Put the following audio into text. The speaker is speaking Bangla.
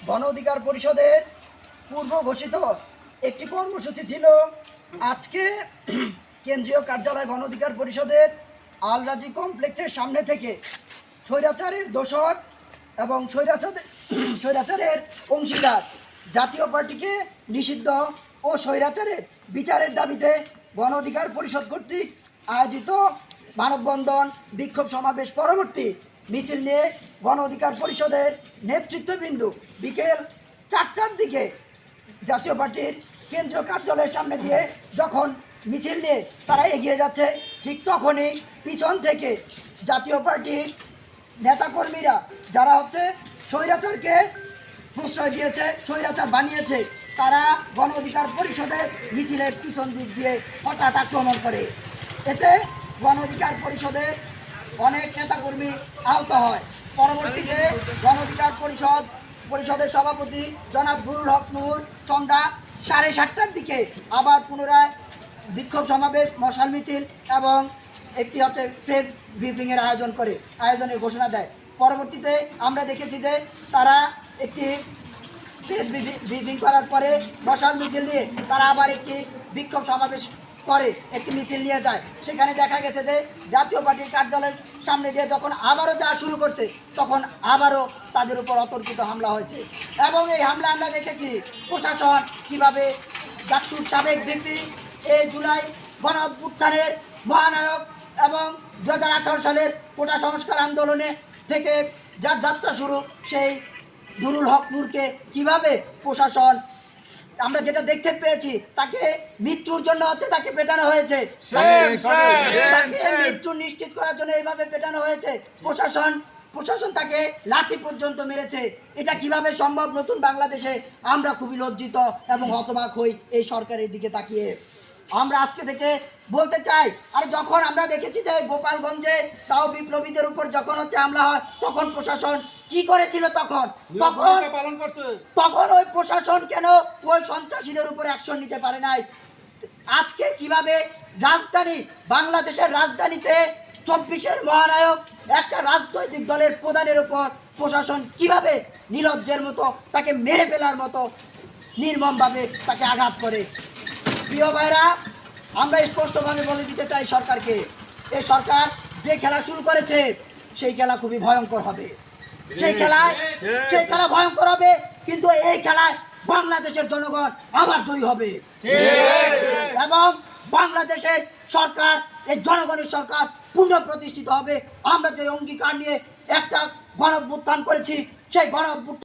গণ অধিকার পরিষদের পূর্ব ঘোষিত একটি কর্মসূচি ছিল আজকে কেন্দ্রীয় কার্যালয় গণ অধিকার পরিষদের আলরাজি কমপ্লেক্সের সামনে থেকে স্বৈরাচারের দোসর এবং স্বৈরাচারের অংশীদার জাতীয় পার্টিকে নিষিদ্ধ ও স্বৈরাচারের বিচারের দাবিতে গণ অধিকার পরিষদ কর্তৃক আয়োজিত মানববন্ধন বিক্ষোভ সমাবেশ পরবর্তী মিছিল নিয়ে গণ অধিকার পরিষদের নেতৃত্ববৃন্দ বিকেল 4টার দিকে জাতীয় পার্টির কেন্দ্রীয় কার্যালয়ের সামনে দিয়ে যখন মিছিল নিয়ে তারা এগিয়ে যাচ্ছে, ঠিক তখনই পিছন থেকে জাতীয় পার্টির নেতাকর্মীরা যারা স্বৈরাচারকে প্রশ্রয় দিয়েছে, স্বৈরাচার বানিয়েছে, তারা গণ অধিকার পরিষদের মিছিলের পিছন দিক দিয়ে হঠাৎ আক্রমণ করে। এতে গণ অধিকার পরিষদের অনেক নেতাকর্মী আহত হয়। পরবর্তীতে গণ অধিকার পরিষদের সভাপতি জনাব নুরুল হক নূর সন্ধ্যা 7:30টার দিকে আবার পুনরায় বিক্ষোভ সমাবেশ, মশাল মিছিল এবং একটি প্রেস ব্রিফিংয়ের আয়োজনের ঘোষণা দেয়। পরবর্তীতে আমরা দেখেছি যে তারা একটি প্রেস ব্রিফিং করার পরে মশাল মিছিল নিয়ে তারা আবার একটি বিক্ষোভ সমাবেশ করে, একটি মিছিল নিয়ে যায়। সেখানে দেখা গেছে যে জাতীয় পার্টির কার্যালয়ের সামনে দিয়ে যখন আবারও যাওয়া শুরু করছে, তখন আবারও তাদের উপর অতর্কিত হামলা হয়েছে। এবং এই হামলা আমরা দেখেছি প্রশাসন কীভাবে ডাকসুর সাবেক ভিপি, এই জুলাই গণ অভ্যুত্থানের মহানায়ক এবং 2018 সালের কোটা সংস্কার আন্দোলনে থেকে যার যাত্রা শুরু, সেই নুরুল হক নূরকে কীভাবে প্রশাসন, আমরা যেটা দেখতে পেয়েছি, তাকে মৃত্যুর জন্য তাকে পেটানো হয়েছে, তাকে মৃত্যু নিশ্চিত করার জন্য এইভাবে পেটানো হয়েছে। প্রশাসন তাকে লাঠি পর্যন্ত মেরেছে। এটা কিভাবে সম্ভব? নতুন বাংলাদেশে আমরা খুবই লজ্জিত এবং হতবাক হই এই সরকারের দিকে তাকিয়ে। আমরা আজকে থেকে বলতে চাই, আর যখন আমরা দেখেছি যে গোপালগঞ্জে তাও বিপ্লবীদের উপর যখন হামলা হয়, তখন প্রশাসন কি করেছিল? তখন ওই প্রশাসন কেন ওই সন্ত্রাসীদের উপর অ্যাকশন নিতে পারে নাই? আজকে কিভাবে বাংলাদেশের রাজধানীতে 24-এর মহানায়ক একটা রাজনৈতিক দলের প্রধানের উপর প্রশাসন কিভাবে নির্লজ্জের মতো তাকে মেরে ফেলার মতো নির্মমভাবে তাকে আঘাত করে। প্রিয় ভাইরা, আমরা স্পষ্টভাবে বলে দিতে চাই সরকারকে, এই সরকার যে খেলা শুরু করেছে সেই খেলা খুবই ভয়ঙ্কর হবে। সেই খেলা ভয়ঙ্কর হবে, কিন্তু এই খেলায় বাংলাদেশের জনগণ আবার জয়ী হবে এবং বাংলাদেশের সরকার, এই জনগণের সরকার পুনঃপ্রতিষ্ঠিত হবে। আমরা যে অঙ্গীকার নিয়ে একটা গণ অভ্যুত্থান করেছি, সেই গণ অভ্যুত্থান